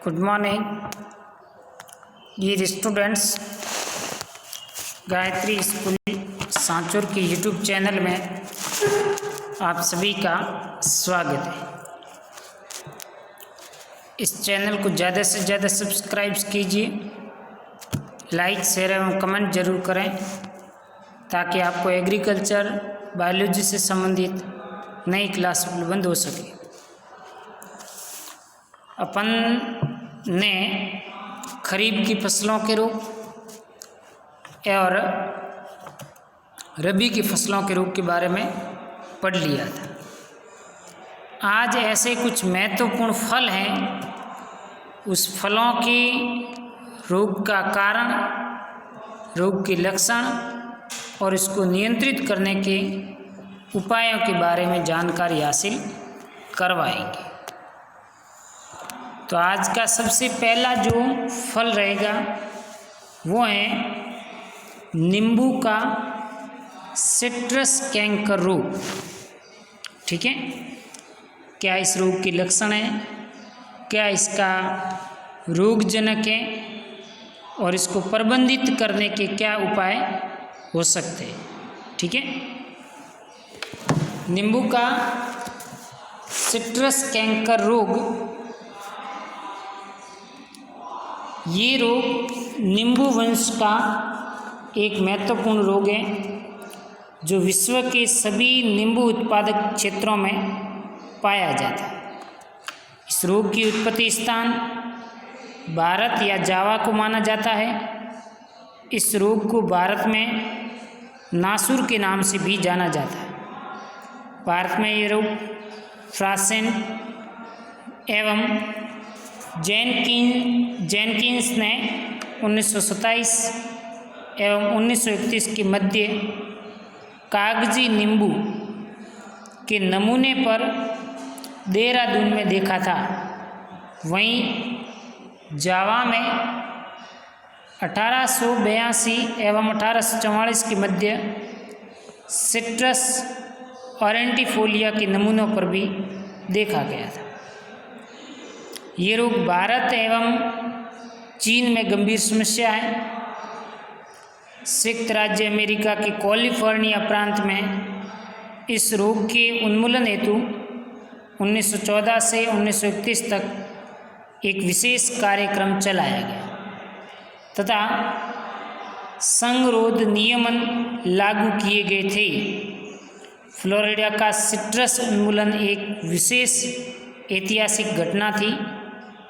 Good morning dear students. Gayatri school Sanchore की YouTube channel में आप सभी का स्वागत है। इस चैनल को ज़्यादा से ज़्यादा सब्सक्राइब कीजिए, लाइक शेयर एवं कमेंट जरूर करें ताकि आपको एग्रीकल्चर बायोलॉजी से संबंधित नई क्लास उपलब्ध हो सके। अपन ने खरीफ की फसलों के रोग और रबी की फसलों के रोग के बारे में पढ़ लिया था। आज ऐसे कुछ महत्वपूर्ण फल हैं, उस फलों की रोग का कारण, रोग के लक्षण और इसको नियंत्रित करने के उपायों के बारे में जानकारी हासिल करवाएंगे। तो आज का सबसे पहला जो फल रहेगा वो है नींबू का सिट्रस कैंकर रोग। ठीक है, क्या इस रोग के लक्षण हैं, क्या इसका रोगजनक है और इसको प्रबंधित करने के क्या उपाय हो सकते हैं। ठीक है, नींबू का सिट्रस कैंकर रोग, ये रोग नींबू वंश का एक महत्वपूर्ण रोग है जो विश्व के सभी नींबू उत्पादक क्षेत्रों में पाया जाता है। इस रोग की उत्पत्ति स्थान भारत या जावा को माना जाता है। इस रोग को भारत में नासुर के नाम से भी जाना जाता है। भारत में ये रोग फ्रासेन एवं जेनकिंस ने 1927 एवं 1931 के मध्य कागजी नींबू के नमूने पर देहरादून में देखा था। वहीं जावा में 1882 एवं 1844 के मध्य सिट्रस ऑरेंटिफोलिया के नमूनों पर भी देखा गया था। ये रोग भारत एवं चीन में गंभीर समस्या है। संयुक्त राज्य अमेरिका के कैलिफोर्निया प्रांत में इस रोग के उन्मूलन हेतु 1914 से 1931 तक एक विशेष कार्यक्रम चलाया गया तथा संगरोध नियमन लागू किए गए थे। फ्लोरिडा का सिट्रस उन्मूलन एक विशेष ऐतिहासिक घटना थी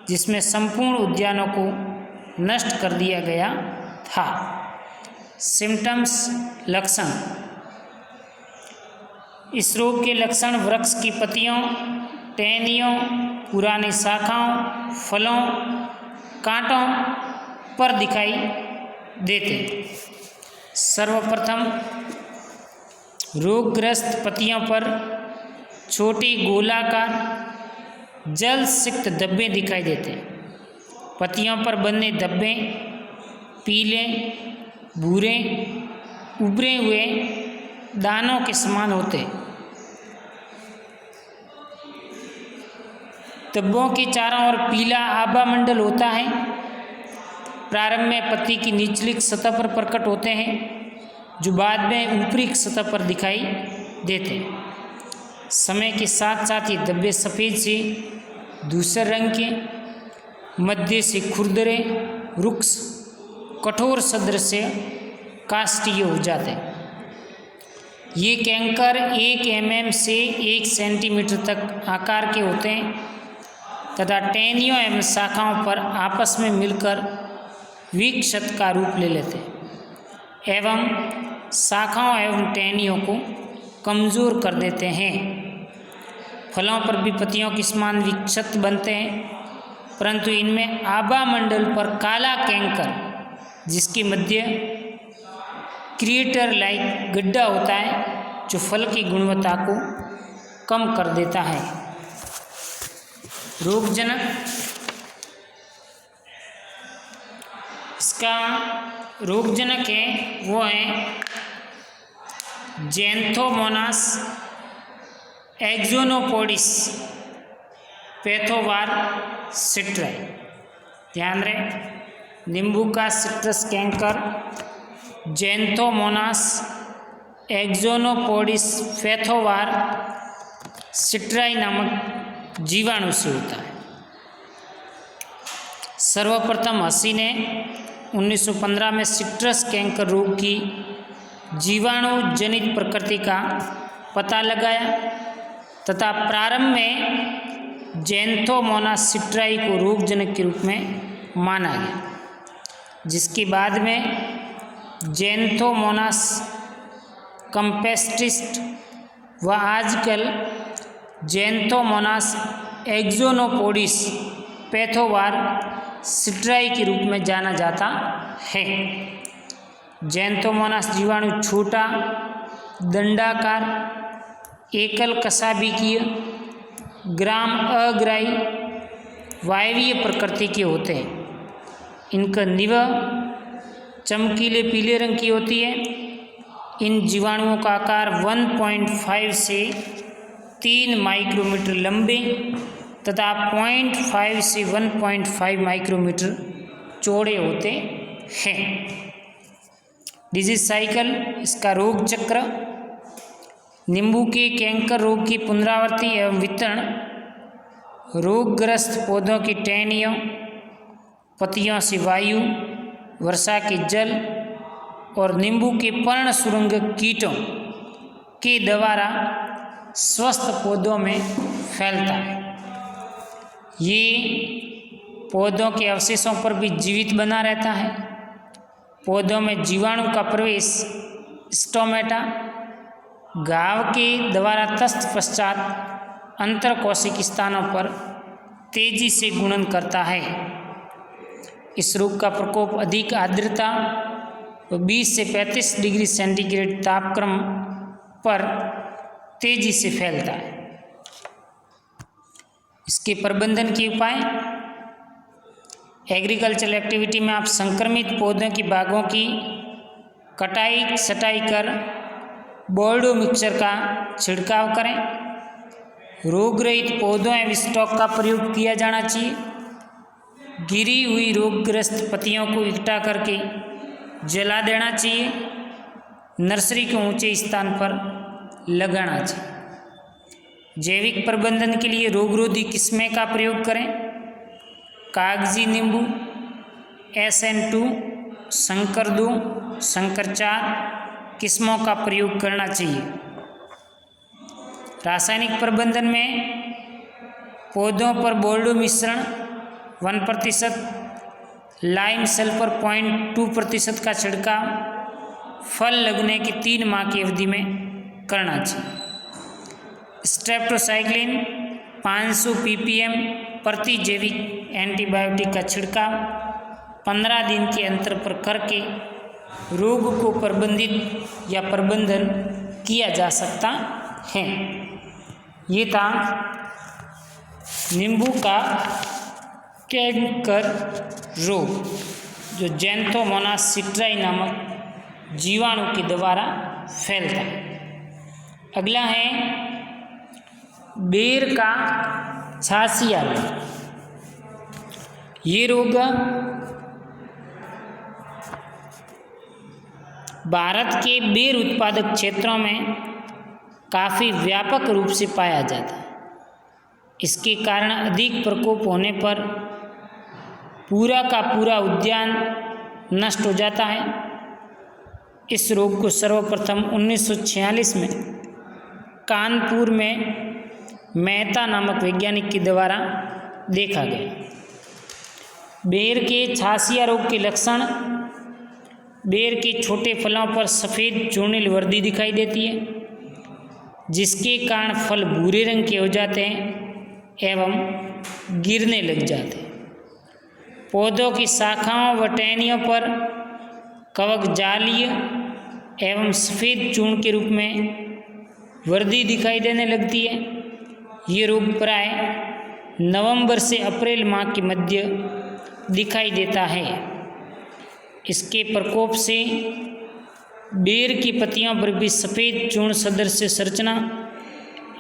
जिसमें संपूर्ण उद्यानों को नष्ट कर दिया गया था। सिम्टम्स, लक्षण। इस रोग के लक्षण वृक्ष की पत्तियों, टहनियों, पुरानी शाखाओं, फलों, कांटों पर दिखाई देते। सर्वप्रथम रोगग्रस्त पत्तियों पर छोटे गोलाकार जल सिक्त धब्बे दिखाई देते। पत्तियों पर बने धब्बे पीले, भूरे, उभरे हुए दानों के समान होते। धब्बों के चारों ओर पीला आभा मंडल होता है। प्रारंभ में पत्ती की निचली सतह पर प्रकट होते हैं जो बाद में ऊपरी सतह पर दिखाई देते। समय के साथ साथ ये धब्बे सफ़ेद से धूसर रंग के, मध्य से खुरदरे, रुक्ष, कठोर सदृश काष्ठीय हो जाते। ये कैंकर 1 mm से 1 सेंटीमीटर तक आकार के होते हैं तथा टहनियों एवं शाखाओं पर आपस में मिलकर विक्षत का रूप ले लेते एवं शाखाओं एवं टहनियों को कमज़ोर कर देते हैं। फलों पर भी पत्तियों के समान विक्षत बनते हैं, परंतु इनमें आभा मंडल पर काला कैंकर, जिसके मध्य क्रिएटर लाइक गड्ढा होता है जो फल की गुणवत्ता को कम कर देता है। रोगजनक, इसका रोगजनक है वो है ज़ैंथोमोनास एक्सोनोपोडिस पैथोवार सिट्राई। ध्यान रहे, नींबू का सिट्रस कैंकर ज़ैंथोमोनास एक्सोनोपोडिस फेथोवार सिट्राई नामक जीवाणु से होता है। सर्वप्रथम हसी ने 1915 में सिट्रस कैंकर रोग की जीवाणु जनित प्रकृति का पता लगाया तथा प्रारंभ में ज़ैंथोमोनास सिट्राई को रोगजनक के रूप में माना गया, जिसके बाद में ज़ैंथोमोनास कंपेस्टिस्ट व आजकल ज़ैंथोमोनास एक्सोनोपोडिस पैथोवार सिट्राई के रूप में जाना जाता है। ज़ैंथोमोनास जीवाणु छोटा, दंडाकार, एकल कशाभिकीय, ग्राम अग्राही, वायवीय प्रकृति के होते हैं। इनका निवह चमकीले पीले रंग की होती है। इन जीवाणुओं का आकार 1.5 से 3 माइक्रोमीटर लंबे तथा 0.5 से 1.5 माइक्रोमीटर चौड़े होते हैं। डिजीज साइकिल, इसका रोग चक्र, नींबू के कैंकर रोग की पुनरावृत्ति एवं वितरण, रोगग्रस्त पौधों की टहनियों, पत्तियों से वायु, वर्षा के जल और नींबू के पर्ण सुरंग कीटों के द्वारा स्वस्थ पौधों में फैलता है। ये पौधों के अवशेषों पर भी जीवित बना रहता है। पौधों में जीवाणु का प्रवेश स्टोमेटा, घाव के द्वारा तस्त पश्चात अंतरकोशिक स्थानों पर तेजी से गुणन करता है। इस रोग का प्रकोप अधिक आर्द्रता व 20 से 35 डिग्री सेंटीग्रेड तापक्रम पर तेजी से फैलता है। इसके प्रबंधन के उपाय, एग्रीकल्चरल एक्टिविटी में आप संक्रमित पौधों की बागों की कटाई छटाई कर बोर्डो मिक्सचर का छिड़काव करें। रोग रहित पौधों एवं स्टॉक का प्रयोग किया जाना चाहिए। गिरी हुई रोगग्रस्त पत्तियों को इकट्ठा करके जला देना चाहिए। नर्सरी के ऊंचे स्थान पर लगाना चाहिए। जैविक प्रबंधन के लिए रोगरोधी किस्में का प्रयोग करें। कागजी नींबू, SN2, शंकर 2, शंकर 4 किस्मों का प्रयोग करना चाहिए। रासायनिक प्रबंधन में पौधों पर बोर्डो मिश्रण 1%, लाइम सल्फर 0.2% का छिड़काव फल लगने के 3 माह की अवधि में करना चाहिए। स्ट्रेप्टोसाइक्लिन 500 ppm प्रति जैविक एंटीबायोटिक का छिड़काव 15 दिन के अंतर पर करके रोग को प्रबंधित या प्रबंधन किया जा सकता है। ये था नींबू का कैंकर रोग जो ज़ैंथोमोनास सिट्राई नामक जीवाणु के द्वारा फैलता है। अगला है बेर का छासिया रोग। ये रोग भारत के बेर उत्पादक क्षेत्रों में काफ़ी व्यापक रूप से पाया जाता है। इसके कारण अधिक प्रकोप होने पर पूरा का पूरा उद्यान नष्ट हो जाता है। इस रोग को सर्वप्रथम 1946 में कानपुर में मेहता नामक वैज्ञानिक के द्वारा देखा गया। बेर के छासिया रोग के लक्षण, बेर के छोटे फलों पर सफ़ेद चूर्णिल वर्दी दिखाई देती है, जिसके कारण फल भूरे रंग के हो जाते हैं एवं गिरने लग जाते हैं। पौधों की शाखाओं व टहनियों पर कवक जालीय एवं सफ़ेद चूर्ण के रूप में वर्दी दिखाई देने लगती है। ये रोग प्राय नवंबर से अप्रैल माह के मध्य दिखाई देता है। इसके प्रकोप से बेर की पत्तियों पर भी सफ़ेद चूर्ण सदृश संरचना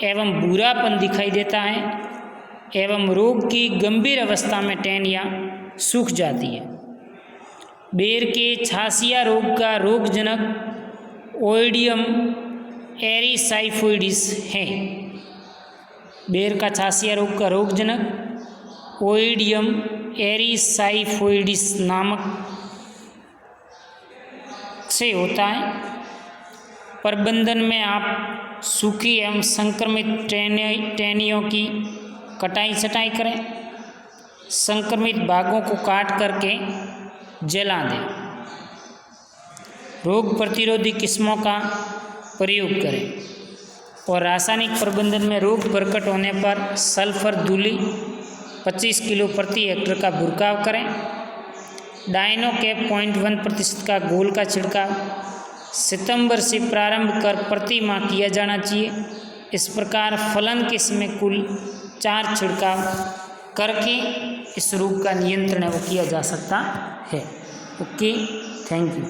एवं भूरापन दिखाई देता है एवं रोग की गंभीर अवस्था में टहनियाँ सूख जाती है। बेर के छासिया रोग का रोगजनक ओइडियम एरिसाइफोइडिस है। बेर का छासिया रोग का रोगजनक ओइडियम एरिसाइफोइडिस नामक से होता है। प्रबंधन में आप सूखी एवं संक्रमित टहनियों की कटाई छटाई करें। संक्रमित भागों को काट करके जला दें। रोग प्रतिरोधी किस्मों का प्रयोग करें। और रासायनिक प्रबंधन में रोग प्रकट होने पर सल्फर धूलि 25 किलो प्रति हेक्टेयर का बुरकाव करें। डाइनोकैप 0.1% का घोल का छिड़काव सितंबर से प्रारंभ कर प्रति माह किया जाना चाहिए। इस प्रकार फलन के समय कुल 4 छिड़काव करके इस रोग का नियंत्रण वो किया जा सकता है। Okay, thank you.